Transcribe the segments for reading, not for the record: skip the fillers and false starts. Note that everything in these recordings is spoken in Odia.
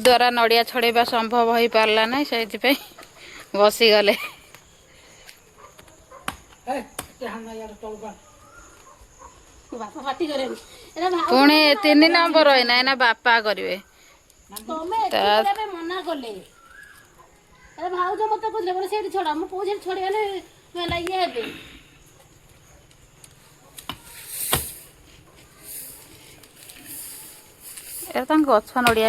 द्वारा नड़िया छड़ेबा संभव हो पारला ना से बसीगले पुणी 3 नंबर है ना बापा करेंगे मना कले भाज मत कहते से छड़ा मो पुओ छड़े ये गछ नड़िया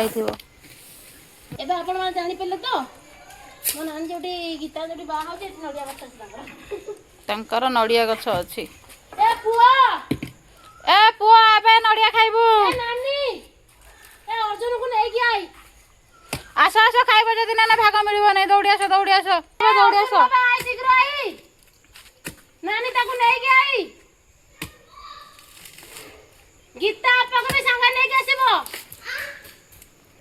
एबे आपण माने जानि पेले तो मो नानी जोटी गीता जोटी बाहा हो जे नड़िया गछ तंकर नड़िया गछ अछि ए पुआ आबे नड़िया खाइबू ए नानी ए अर्जुन को नै कि आई आस आस खाइबो जदि ना भाग मिलिबो नै दौड़ी आस आई शीघ्र आई नानी ताको नै कि आई गीता आपा को भी संग नै कि आसीबो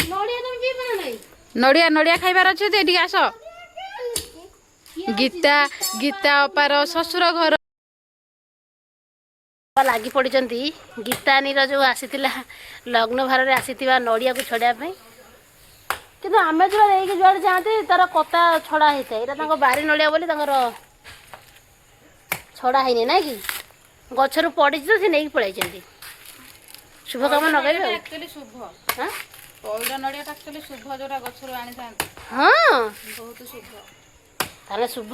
नड़िया तुम भी बना नहीं नड़िया नड़िया खाइबार अछि एठी आस गीता गीता अपार ससुर घर लागी पड़िचंती गीतानी रो जो आसीतिला लग्न भार रे आसीतिबा नड़िया को छड़िया पई किंतु आमे जो लेके जुआड़ जाते तार कता छड़ा हेते एटा तांको बारी नड़िया बोली तांकर छड़ा हैनी ना कि गछरु पड़ी से नेकी पळाइचंती शुभ काम नगैबे एक्चुअली शुभ हां पौड़ा नड़िया एक्चुअली शुभ जोरा गछरु आनी थांती हां बहुत शुभ ताले शुभ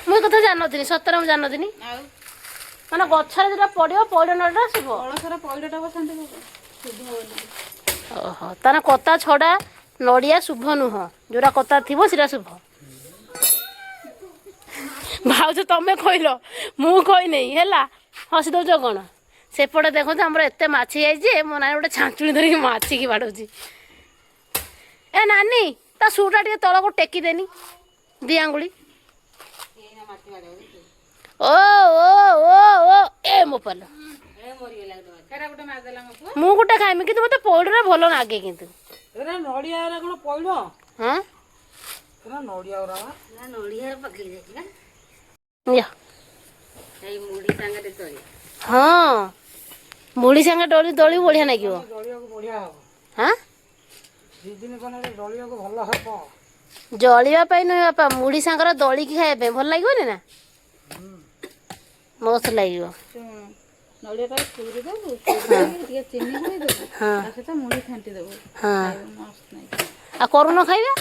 मु कथा जानदिनी सतरा मु जानदिनी आउ माने गछर जोरा पड़ियो पौड़ा नड़िया शुभ अलसरा पौड़ाटा बसंती शुभ बोली ओहो ताना कता छड़ा नड़िया शुभ नुह जोरा कता थिबो सिरा शुभ भाउज तमे कहलो मु कहि नै हैला हसी दो जो कोन सेपटे देखो हमर एते माछी आई जे मो नानी गोटे छांचुणी धरिक माछी की बाड़ौची ए नानी ता सूटा टे तल को टेकी देनी दी आंगुली ओ ओ ओ ओ ए मो पल मु गोटे खाइमी कि मते पौडरे भलो लागे किंतु एरा नड़िया रे कोन पइलो हां एरा नड़िया ओरा ना नड़िया रे पकई जाई ना या एई मुड़ी संगे दे तोरी हां मुड़ी संगे डोली डोली बढ़िया नागियो डलिया को बढ़िया हो हां 2 दिन कोन डलिया को भलो हबो जलिया पाई नै बापा मुड़ी संगर दली की खाए भल लागियो ना मस्त लागियो नड़िया चूरी देबू टिके चीनी होई देबू हां आ सेटा मुड़ी खांटी देबू हां मस्त नै आ करू न खाइबा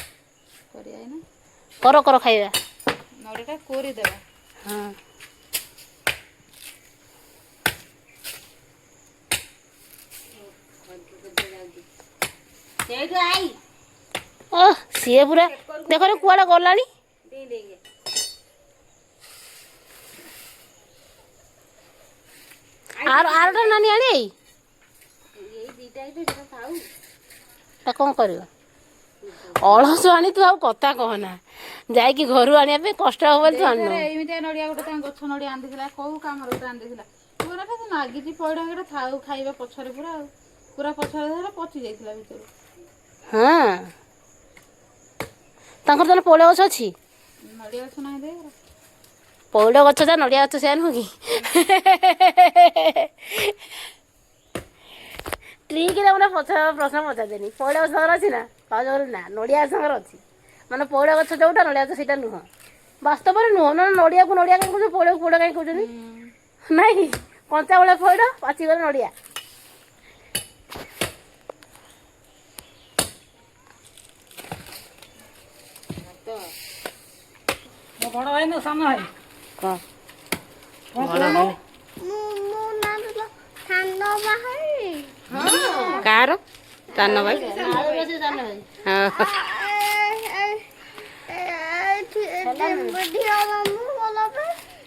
करिया ना करो खाइबा नड़िया कोरी देबा हां सेठू आई ओ सीए पूरा देखो रे कुआडा गलानी दे देगे आर आरटा नानी आनी आई एई दीटा तो जेटा थाउ ता कोन करियो अलस आनी तू आ कथा कहना जाई कि घरु आनिया पे कष्ट हो बोल तू आनु एमिते नड़िया गोटे तां गछ नड़िया आंदिला कोउ काम रो आंदिला पूरा तो नागिची पड़ा हेटा थाउ खाइबा पछरे पूरा पछरे धरा पची जाइतिला भितर हां तांकर तने पौड़ा गछ अछि नड़िया गछ नाही दे पौड़ा गछ जा नड़िया गछ सेन हो कि ठीक है हमरा प्रश्न पचा देनी पौड़ा गछ अछि ना काजर ना नड़िया संगर अछि माने पौड़ा गछ जोटा नड़िया गछ सीटा नुह वास्तव में नुह ना नड़िया को नड़िया कहीं पौड़ा को पौड़ा कहीं कहउजनी नहीं कंचा वाला पौड़ा पाची वाला नड़िया मो बड़ भाई न सानो है का बड़ भाई कार तान भाई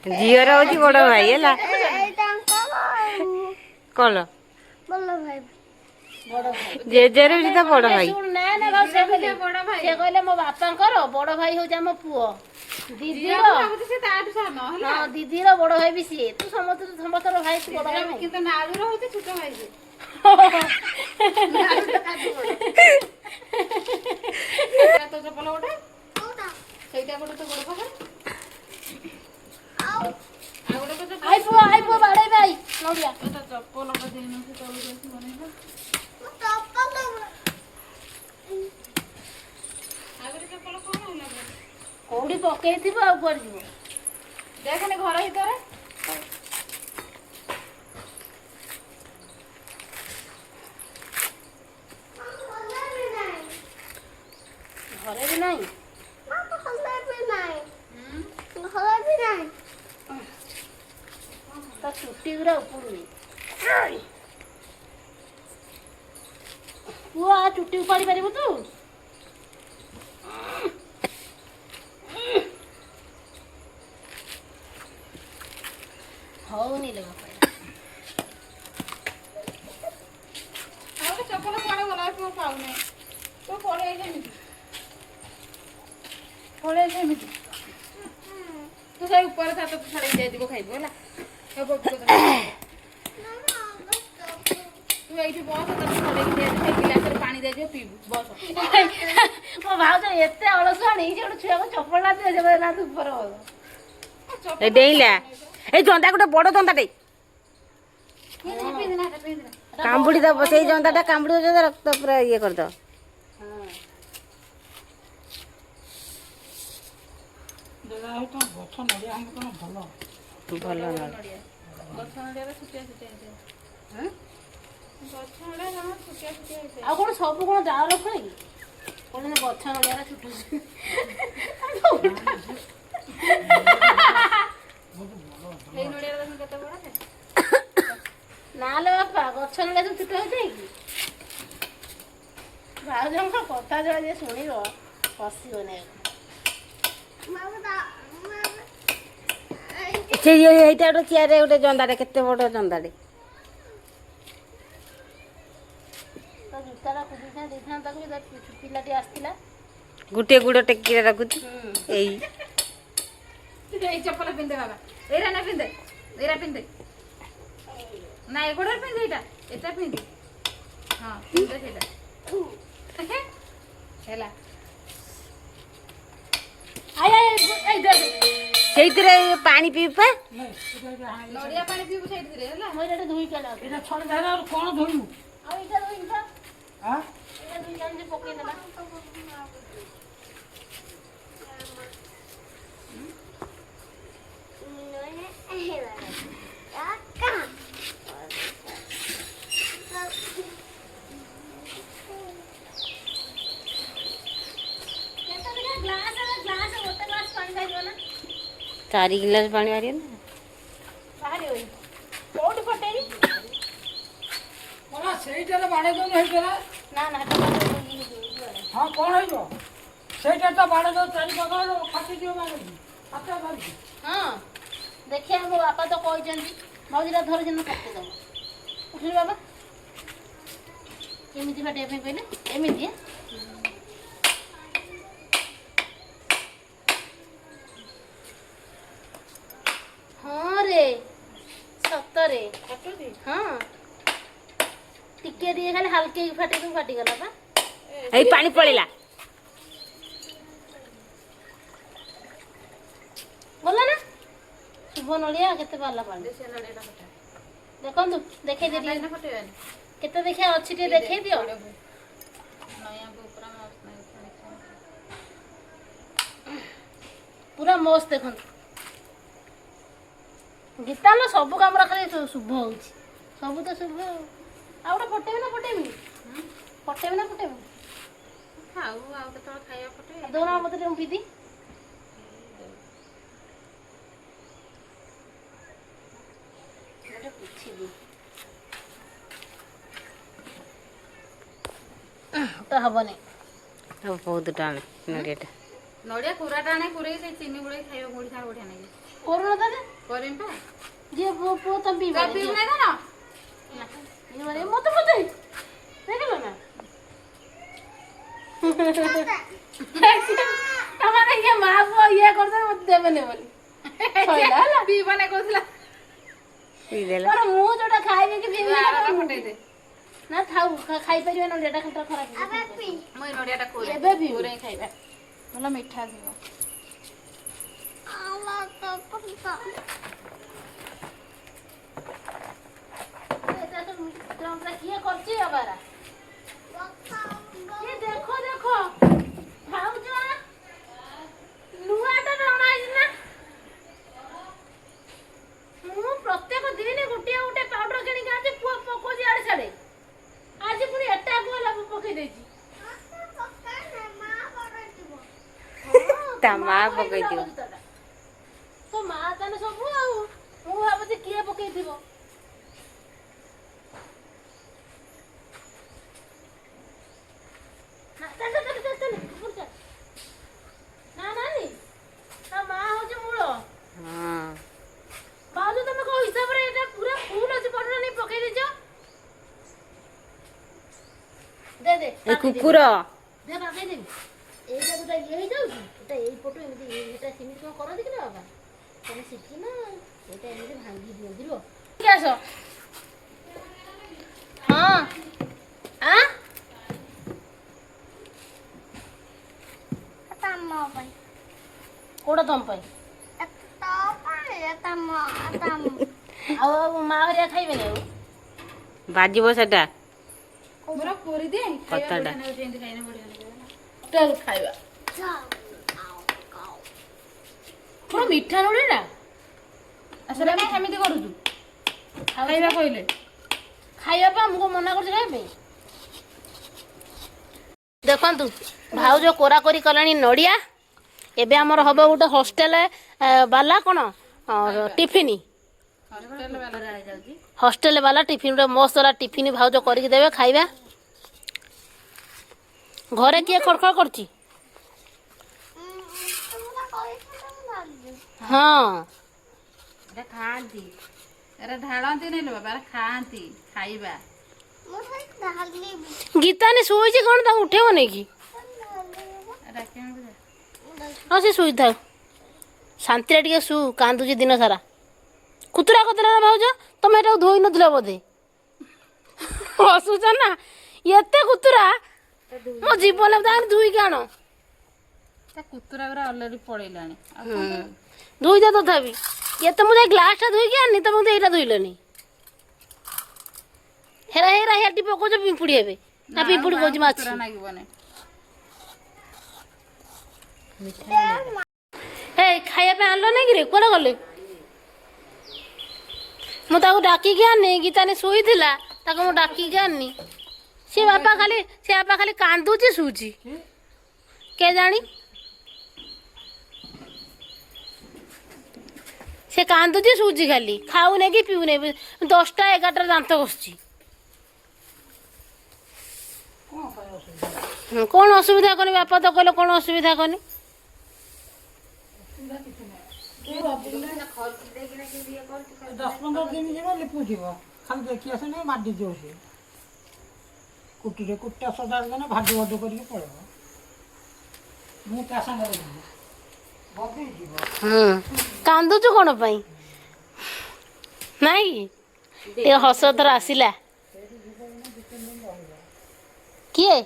झीर हूँ बड़ भाई है कल जेजेर भी तो बड़ भाई से कहले मो बापा बड़ भाई हूँ आम पुओ दीदी हाँ दीदी बड़ भाई भी सी तू समस्त भाई तू बड़ भाई छोट भाई तो चपल गोटे ସେଇଟା ଗୋଟେ ତ ଗୋଡ଼ ପାଖରେ ଆଉ ଗୋଟେ ତ ଆଇ ପୁଅ ବାଡେଇ ଭାଇ ନଡ଼ିଆ ତ ଚପଲଟା ଦେଇନୁ ସେ ତଳକୁ ଆସି ବନେଇଲା ପକେଇଥିବ ଆଉ କୁଆଡେ ଯିବ। ଦେଖନି ଘର ଭିତରେ ଘରେ ବି ନାହିଁ। ତା ଚୁଟି ଗୁରା ଉପୁଡୁନି। ପୁଅ ଆ ଚୁଟି ଉପାଡ଼ି ପାରିବୁ ତୁ? ହଉନି ଲୋ ବାପା। ଆଉ ଗୋଟେ ଚପଲ କୁଆଡେ ଗଲା ପୁଅ ପାଉନି। ତୁ ପଳେଇ ଯେମିତି ତୁ ସେଇ ଉପରେ ଛାତ ଛାଡ଼ିକି ଯାଇଥିବ ଖାଇବୁ ହେଲା। ତୁ ଏଇଠି ବସ ତାକୁ ଛଡ଼େଇକି ଦିଆଯିବ ସେଇ ଗିଲାସରେ ପାଣି ଦିଆଯିବ ପିଇବୁ ବସ। ମୋ ଭାଉଜ ଏତେ ଅଳସୁଆଣି ଯେ ଗୋଟେ ଛୁଆକୁ ଚପଲ ନା ଦିଅ ସେ ନା ଉପରେ ହବ। ଏ ଡେଇଁଲା ଏଇ ଜନ୍ଦା ଗୋଟେ ବଡ ଜନ୍ଦାଟେ କାମୁଡି ଦବ। ସେଇ ଜନ୍ଦାଟା କାମୁଡି ଦବ ରକ୍ତ ପୁରା ଇଏ କରିଦବ। ଜାଗା ହଉ ତମ ଗଛ ନଡ଼ିଆ ହେଲେ କଣ ଭଲ। ଭଲ ନଡିଆ। ଗଛ ନଡ଼ିଆରେ ଛୁଟିଆ ଛୁଟିଆ ହେଇଥାଏ। ଗଛ ନଡ଼ିଆ ଜମା ଛୁଟିଆ ଛୁଟିଆ ହେଇଥାଏ। ଆଉ କଣ ସବୁ କଣ ଜାଳ ରଖୁନି କି? କହୁଛନ୍ତି ଗଛ ନଡ଼ିଆରେ ଛୁଟୁଛି। ସେଇ ନଡ଼ିଆରେ ଦେଖୁନ କେତେ ବଡ଼ ଥାଏ। ନାଲୋ ବାପା ଗଛ ନଡ଼ିଆ ସବୁ ଛୁଟ ହେଇଥାଏ କି? ଭାଉଜଙ୍କ କଥା ଜଣେ ଯିଏ ଶୁଣିବ ହସିବନି। ସେ ଏଇଟା ଗୋଟେ ଚିଆରରେ ଗୋଟେ ଜନ୍ଦାଟେ କେତେ ବଡ ଜନ୍ଦାଟେ। ତ ଜୁତାଟା ଖୋଜିଥା ଦେଇଥାନ୍ତି ତାକୁ ବି ପିଲାଟି ଆସିଥିଲା। ଗୋଟିଏ ଗୁଡ଼ ଟେକିରେ ରଖୁଛି। ଏଇ ଏଇ ଚପଲ ପିନ୍ଧେ ବାବା। ଏଇରା ନା ପିନ୍ଧେ ଏଇରା ପିନ୍ଧେ ନା ଏଗୁଡ଼ାରେ ପିନ୍ଧେ ଏଟା ପିନ୍ଧେ। ହଁ ପିନ୍ଧେ ସେଇଟା ହେଲା। ସେଇଥିରେ ପାଣି ପିଇବା। ନଡ଼ିଆ ପାଣି ପିଇବୁ ସେଇଥିରେ ହେଲା। ମୁଁ ଏଇଟା ଧୋଇ କାଢ଼। ଏଇଟା ଛଡ଼ ଜାଗା ଆଉ କଣ ଧୋଇବୁ? ଆଉ ଏଇଟା ଧୋଇ ଆଁ ଏଇଟା ଧୋଇ କାଢ଼ି ପକେଇଦେଲା। ଚାରି ଗିଲାସ ପାଣି ବାହାରିବ ନା। କୋଉଠି ଫଟେଇବି? କଣ ସେଇଟାରେ ବାଡ଼େଇ ଦଉନ ହେଇଥିଲା। ନା ହଁ କଣ ହେଇଯିବ? ସେଇଟା ତ ବାଡ଼େଇ ଦଉ ଚାରି ପାଖ ଫାଟିଯିବ ବାଡ଼େଇକି ହାତ ଧରିକି। ହଁ ଦେଖିବା ମୋ ବାପା ତ କହିଛନ୍ତି ଭାଉଜିଟା ଧରିଛନ୍ତି ଫଟେଇଦବ। ଉଠିଲି ବାବା କେମିତି ଫାଟିବା ପାଇଁ କହିଲେ? ଏମିତି ହଁ ରେ ସତରେ ହଁ ଟିକେ ଟିକେ ଖାଲି ହାଲକେଇକି ଫାଟିକି ଫାଟିଗଲା ବା। ଏଇ ପାଣି ପଳେଇଲା। ଗଲା ନା ଶୁଭ ନଡ଼ିଆ କେତେ ବାଲା ପାଣି ଦେଖନ୍ତୁ ଦେଖେଇ ଦିଅ କେତେ ଦେଖିଆ ଅଛି ଟିକେ ଦେଖେଇ ଦିଅ। ପୁରା ମସ୍ତ ଦେଖନ୍ତୁ। ଗୀତା ନା ସବୁ କାମରେ ଖାଲି ଶୁଭ ହଉଛି। ସବୁ ତ ଶୁଭ ଆଉ ଗୋଟେ ଫଟେଇବି ନା ଫଟେଇବି? ଫଟେଇବି ନା ଫଟେଇବି? ଖାଉ ଆଉ କେତେବେଳେ ଖାଇବା ପଟେ ଦଉନା ମତେ ଟିକେ ପିଦି। ତ ହବନି ବହୁତ ଟାଣ ନଡ଼ିଆଟା। ନଡ଼ିଆ କୁରାଟା ଆଣେ କୁରେଇ ସେଇ ଚିନି ଗୁଡ଼େଇ ଖାଇବା ମୁଢ଼ି ସାଙ୍ଗେ ବଢ଼ିଆ ନାଗେ। କରୁନ ତାହେଲେ କରିମି ପା। ଯିଏ ପୁଅ ତ ପିଇବ ପିଇବୁ ନାହିଁ କଣ? ମତେ ମତେ ଦେଖିଲ ନା ତମର ଇଏ ମା ପୁଅ ଇଏ କରିଦେବେ ମତେ ଦେବେନି ବୋଲି କହିଲା ହେଲା। ପିଇବ ନାହିଁ କହୁଥିଲା। ପିଇଦେଲା। ମୁଁ ଯୋଉଟା ଖାଇବି କି ପିଇବି ଫଟେଇ ଦେ। ନା ଥାଉ ଖାଇପାରିବେ ନଡ଼ିଆଟା ଖାଲି ଖରାପ ମୁଁ ଏଇ ନଡ଼ିଆଟା ଏବେ ପିଇବି। କୁରେଇ ଖାଇବା ଭଲ ମିଠା ଥିବ। କିଏ କରୁଛି ବାବାରା ଦେଖ ଭାଉଜ ନୂଆଟା ତା ମା ପକେଇଥିବ। ତ ମା ତାନେ ସବୁ ଆଉ ମୁଁ ଭାବୁଛି କିଏ ପକେଇଥିବ। ନା ନାନି ତା ମା ହଉଛି ମୂଳ। ହଁ ଭାଉଜ ତମେ କୋଉ ହିସାବରେ ଏଟା ପୁରା ଫୁଲ ଅଛି ପଟରେ ନେଇ ପକେଇ ଦେଇଛ। ଦେ ଦେ ଏ କୁକୁର ଦେ ପକେଇ ଦେବି। ଏଇଟା ଯୋଉଟା ଇଏ ହେଇଯାଉଛି ଏଟା ଏଇ ପଟୁ ଏମିତି ଏଇଟା ସେମିତି କଣ କରନ୍ତି କି ନା ବାବା ତମେ ଶିଖିନ ଏଇଟା ଏମିତି ଭାଙ୍ଗି ଦିଅନ୍ତି ରୁହ। ଟିକେ ଆସ ହଁ ଆଁ କୋଉଟା ତମ ପାଇଁ ଆଉ ମା ହରିଆ ଖାଇବେନି ଆଉ ବାଜିବ ସେଟା ମୋର ପୁରୀ ଦିଏ ଖାଇବା କତାଟା। ବଢିଆ ନାଗୁଛି ଏମିତି ଖାଇଲେ ବଢିଆ ଲାଗିବ ନା। ଟୋଟାଲ ଖାଇବା ପୁରା ମିଠା ନୁହେଁ ସେଟା କାଇଁ ସେମିତି କରୁଛୁ ଖାଇବା କହିଲେ ଖାଇବା ପାଇଁ ଆମକୁ ମନା କରୁଛି ଖାଇବା ପାଇଁ। ଦେଖନ୍ତୁ ଭାଉଜ କୋରାକୋରି କଲାଣି ନଡ଼ିଆ। ଏବେ ଆମର ହବ ଗୋଟେ ହଷ୍ଟେଲ ବାଲା କ'ଣ ଟିଫିନ ହଷ୍ଟେଲ ବାଲା ଟିଫିନ ଗୋଟେ ମସ୍ତ ବାଲା ଟିଫିନ ଭାଉଜ କରିକି ଦେବେ ଖାଇବା। ଘରେ କିଏ ଖଡ଼ଖଡ଼ କରୁଛି? ହଁ ଏଟା ଖାଆନ୍ତି ଏରା ଢାଳନ୍ତି ନାଇଁ ଲୋ ବାବା ଏରା ଖାଆନ୍ତି ଖାଇବା। ଗୀତାନି ଶୋଇଛି କ'ଣ ତାକୁ ଉଠେଇବନି କି? ହଁ ସେ ଶୋଇଥାଉ ଶାନ୍ତିରେ ଟିକେ ଶୁ କାନ୍ଦୁଛି ଦିନ ସାରା। କୁତୁରା କରିଦେଲା ନା ଭାଉଜ ତମେ ଏଟାକୁ ଧୋଇ ନଥିଲ ବୋଧେ ହସୁଛ ନା ଏତେ କୁତୁରା ମୋ ଜୀବନରେ ତାହେଲେ ଧୋଇକି ଆଣ। ତା କୁତୁରା ଗୁରା ଅଲରେଡି ପଳେଇଲାଣି ଧୋଇ ଦିଅ ତଥାପି ଏତେ ମୁଁ ଯାଇ ଗ୍ଲାସଟା ଧୋଇକି ଆଣିନି ତମେ ତ ଏଇଟା ଧୋଇଲନି। ହେରା ହେରା ହେଠି ପକଉଛ ପିମ୍ପୁଡ଼ି ହେବେ ନା ପିମ୍ପୁଡ଼ି କହୁଛି ମାଛି। ଲାଗିବନି ହେ ଖାଇବା ପାଇଁ ଆଣିଲ ନାଇଁ କିରେ କୁଆଡ଼େ ଗଲେ? ମୁଁ ତାକୁ ଡାକିକି ଆଣିନି ଗୀତାନି ଶୋଇଥିଲା ତାକୁ ମୁଁ ଡାକିକି ଆଣିନି। ସେ ବାପା ଖାଲି କାନ୍ଦୁଛି ଶୁଉଛି କେଜାଣି ସେ କାନ୍ଦୁଛି ଶୁଉଛି ଖାଲି ଖାଉନି କି ପିଉନି 10ଟା 11ଟା ଦାନ୍ତ ଘଷୁଛି। କ'ଣ ଅସୁବିଧା କନି ବାପା ତ କହିଲେ କ'ଣ ଅସୁବିଧା କନି? 10-15 ଦିନ ଯିବ ଲିପୁଯିବ ଖାଲି ଦେଖି ଆସୁନି ମାଡ଼ି ଯିବ ସେ କୁଟିରେ କୁଟା ସଜାଡ଼ି ଦେନେ ଭାଜି ଭଜ କରିକି ପଳେଇବ। ମୁଁ ତା ସାଙ୍ଗରେ ଯିବି ବବି ଯିବ। କାନ୍ଦୁଛୁ କ'ଣ ପାଇଁ ନାଇଁ ଏ ହସ ଧର ଆସିଲା କିଏ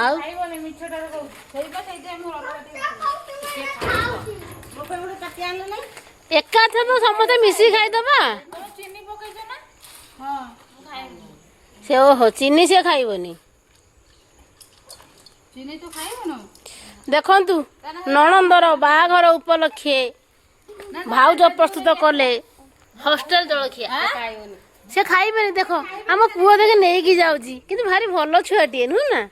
ଆଉ ଖାଇବନି ମିଛଟାରେ କହୁଛି ସେଇଥିପାଇଁ ମୁଁ ଅଲଗା ଏକାଥରେ ତ ସମସ୍ତେ ମିଶିକି ଖାଇଦବା। ଚିନି ପକେଇଛ ନା ହଁ ମୁଁ ଖାଇବି ସେ ଓହୋ ଚିନି ସେ ଖାଇବନି। ଚିନି ତୁ ଖାଇବୁନୁ ଦେଖନ୍ତୁ ନଣନ୍ଦର ବାହାଘର ଉପଲକ୍ଷେ ଭାଉଜ ପ୍ରସ୍ତୁତ କଲେ ହଷ୍ଟେଲ ଜଳଖିଆ। ସେ ଖାଇବେନି ଦେଖ ଆମ ପୁଅ ଦେଖେ ନେଇକି ଯାଉଛି କିନ୍ତୁ ଭାରି ଭଲ ଛୁଆଟିଏ ନୁହେଁ ନା।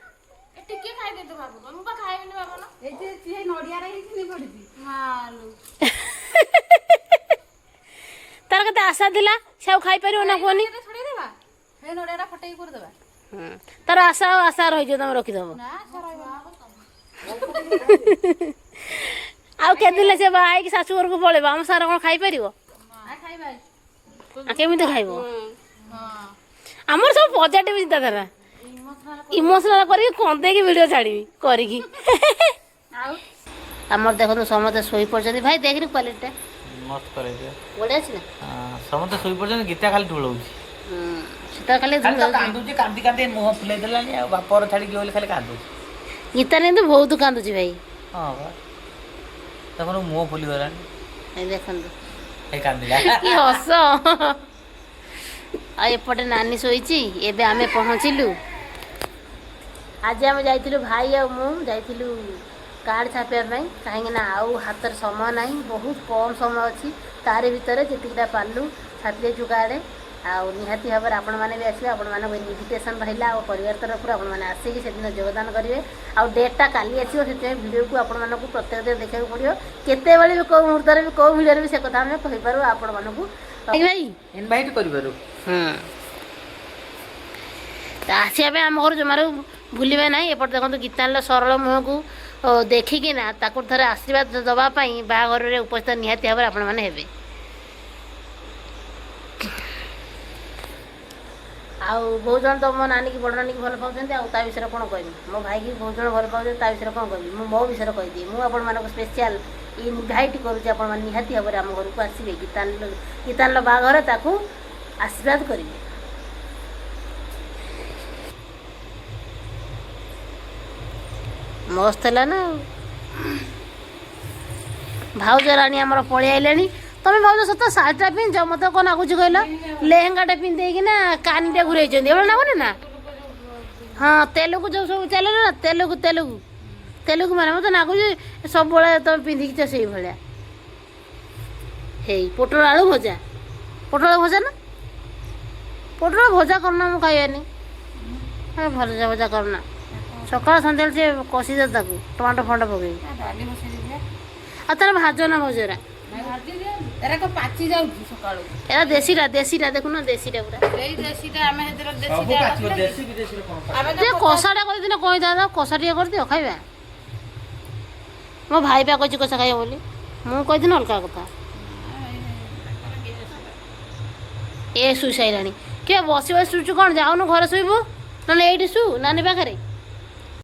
ଟିକେ ଖାଇଦେ ତୁ ବାବୁ ମୁଁ ବା ଖାଇବିନି ବାବୁ ଏଇ ନଡ଼ିଆରେ ହିଁ ଚିନି ପଡିଛି ମାଲୁ ତାର କେତେ ଆଶା ଥିଲା ସେ ଆଉ ଖାଇପାରିବ ନା କୁହନି। ଛଡେଇଦେବା ଏଇ ନଡ଼ିଆଟା ଫଟେଇକି କରିଦେବା ତାର ଆଶା ଆଉ ଆଶା ରହିଯିବ ତମେ ରଖିଦବ। ନା ସେ ରହିବ ଆଉ କେଦିନ ସେ ବାହା ହେଇକି ଶାଶୁ ଘରକୁ ପଳେଇବ ଆମ ସାର କ'ଣ ଖାଇପାରିବ? ଖାଇବା କେମିତି ଖାଇବ? ହଁ ଆମର ସବୁ ପଜିଟିଭ ଚିନ୍ତାଧାରା ଇମୋସନାଲ କରିକି କନ୍ଦେଇକି ଭିଡ଼ିଓ ଛାଡ଼ିବି କରିକି। ଆଉ ଆମର ଦେଖନ୍ତୁ ସମସ୍ତେ ଶୋଇପଡ଼ିଛନ୍ତି ଭାଇ ଦେଖିନି କ୍ୱାଲିଟିଟା ମସ୍ତ କରାଇଦିଅ ବଢ଼ିଆ ଅଛି ନା। ସମସ୍ତେ ଶୋଇପଡ଼ିଛନ୍ତି ଗୀତା ଖାଲି ଢୁଳଉଛି ସେଟା ଖାଲି କାନ୍ଦୁଛି କାନ୍ଦି କାନ୍ଦି ମୁହଁ ଫୁଲେଇ ଦେଲାଣି ଆଉ ବାପର ଛାଡ଼ିକି ଗଲେ ଖାଲି କାନ୍ଦୁଛି। ଗୀତା କିନ୍ତୁ ବହୁତ କାନ୍ଦୁଛି ଭାଇ। ହଁ ବା ତମର ମୁହଁ ଫୁଲିଗଲାଣି ଭାଇ ଦେଖନ୍ତୁ ଏଇ କାନ୍ଦିଲା କି ହସ। ଆଉ ଏପଟେ ନାନୀ ଶୋଇଛି। ଏବେ ଆମେ ପହଞ୍ଚିଲୁ। ଆଜି ଆମେ ଯାଇଥିଲୁ ଭାଇ ଆଉ ମୁଁ ଯାଇଥିଲୁ କାର୍ଡ଼ ଛାପିବା ପାଇଁ କାହିଁକିନା ଆଉ ହାତରେ ସମୟ ନାହିଁ ବହୁତ କମ୍ ସମୟ ଅଛି ତାରି ଭିତରେ ଯେତିକିଟା ପାରିଲୁ ଛାପି ଦେଇଛୁ କାର୍ଡ଼। ଆଉ ନିହାତି ଭାବରେ ଆପଣମାନେ ବି ଆସିବେ, ଆପଣମାନଙ୍କୁ ଇନଭିଟେସନ୍ ରହିଲା ଆଉ ପରିବାର ତରଫରୁ ଆପଣମାନେ ଆସିକି ସେଦିନ ଯୋଗଦାନ କରିବେ। ଆଉ ଡେଟ୍ଟା କାଲି ଆସିବ, ସେଥିପାଇଁ ଭିଡ଼ିଓକୁ ଆପଣମାନଙ୍କୁ ପ୍ରତ୍ୟେକ ଦିନ ଦେଖିବାକୁ ପଡ଼ିବ। କେତେବେଳେ ବି କେଉଁ ମୁହୂର୍ତ୍ତରେ ବି କେଉଁ ଭିଡ଼ିଓରେ ବି ସେ କଥା ଆମେ କହିପାରୁ ଆପଣମାନଙ୍କୁ। ଭାଇ ଇନଭାଇଟ୍ କରିବାରୁ ତ ଆସିବା ପାଇଁ ଆମ ଘରୁ ଜମାରୁ ଭୁଲିବେ ନାହିଁ। ଏପଟେ ଦେଖନ୍ତୁ ଗୀତାଞ୍ଜଳିର ସରଳ ମୁହଁକୁ ଦେଖିକିନା ତାକୁ ଥରେ ଆଶୀର୍ବାଦ ଦେବା ପାଇଁ ବାହାଘରରେ ଉପସ୍ଥିତ ନିହାତି ଭାବରେ ଆପଣମାନେ ହେବେ। ଆଉ ବହୁତ ଜଣ ତ ମୋ ନାନୀକି ବଡ଼ ନାନୀକି ଭଲ ପାଉଛନ୍ତି, ଆଉ ତା ବିଷୟରେ କ'ଣ କହିବି? ମୋ ଭାଇକି ବହୁତ ଜଣ ଭଲ ପାଉଛନ୍ତି, ତା ବିଷୟରେ କ'ଣ କହିବି? ମୁଁ ମୋ ବିଷୟରେ କହିଦିଏ। ମୁଁ ଆପଣମାନଙ୍କୁ ସ୍ପେଶିଆଲ ଇନଭାଇଟ୍ କରୁଛି, ଆପଣମାନେ ନିହାତି ଭାବରେ ଆମ ଘରକୁ ଆସିବେ। ଗୀତାଞ୍ଜଳିର ବାହାଘର ତାକୁ ଆଶୀର୍ବାଦ କରିବେ। ମସ୍ତ ହେଲା ନା। ଭାଉଜ ରାଣୀ ଆମର ପଳେଇ ଆଇଲେଣି। ତମେ ଭାଉଜ ସତ ଶାଢ଼ୀଟା ପିନ୍ଧିଛ, ମୋତେ କ'ଣ ଲାଗୁଛି କହିଲ? ଲେହେଙ୍ଗାଟା ପିନ୍ଧେଇକିନା କାନିଟା ଘୁରେଇଛନ୍ତି, ଏଭଳି ଲାଗୁନି ନା? ହଁ, ତେଲୁଗୁ ଯେଉଁ ସବୁ ଚାଲିଲେ ନା, ତେଲୁଗୁ ମାନେ ମୋତେ ଲାଗୁଛି ସବୁବେଳେ ତମେ ପିନ୍ଧିକିଛ ସେଇଭଳିଆ। ହେଇ ପୋଟଳ ଆଳୁ ଭଜା, ପୋଟଳ ଭଜା ନା, ପୋଟଳ ଭଜା କରୁନା, ମୁଁ ଖାଇବାନି। ଭଜା ଭଜା କରୁନା, ସକାଳ ସନ୍ଧ୍ୟାବେଳେ ସେ କଷିଦେ ତାକୁ ଟମାଟୋ ଫମାଟୋ ପକେଇକି। ଡାଲି ବସେଇ ଦେଇଛି, ଆଉ ତାହେଲେ ଭାଜ ନା ଭଜରା? ଭାଜି ଦିଅ, ଏରା କଣ ପାଚି ଯାଉଛି ସକାଳୁ। ଏରା ଦେଶୀଟା ଦେଖୁନ, ଦେଶୀଟା ପୁରା। ସେଇ ଦେଶୀଟା ଆମେ ସେଥିରେ ସବୁ ଦେଶୀଟା ପାଚିବ, ଦେଶୀ ବିଦେଶୀରେ କ'ଣ ପାଚିବ? ଆମେ ଯେ କଷାଟା କରିଦିନ କହିଥାନ୍ତା, କଷା ଟିକେ କରିଦିଅ ଖାଇବା। ମୋ ଭାଇ ପା କହିଛି କଷା ଖାଇବ ବୋଲି, ମୁଁ କହିଦିନ ଅଲଗା କଥା। ଏ ଶୋଇ ସାରିଲାଣି। କିଏ ବସି ବସି ଶୁଛୁ କ'ଣ? ଯାଉନୁ ଘରେ ଶୋଇବୁ, ନହେଲେ ଏଇଠି ଶୁ ନାନୀ ପାଖରେ।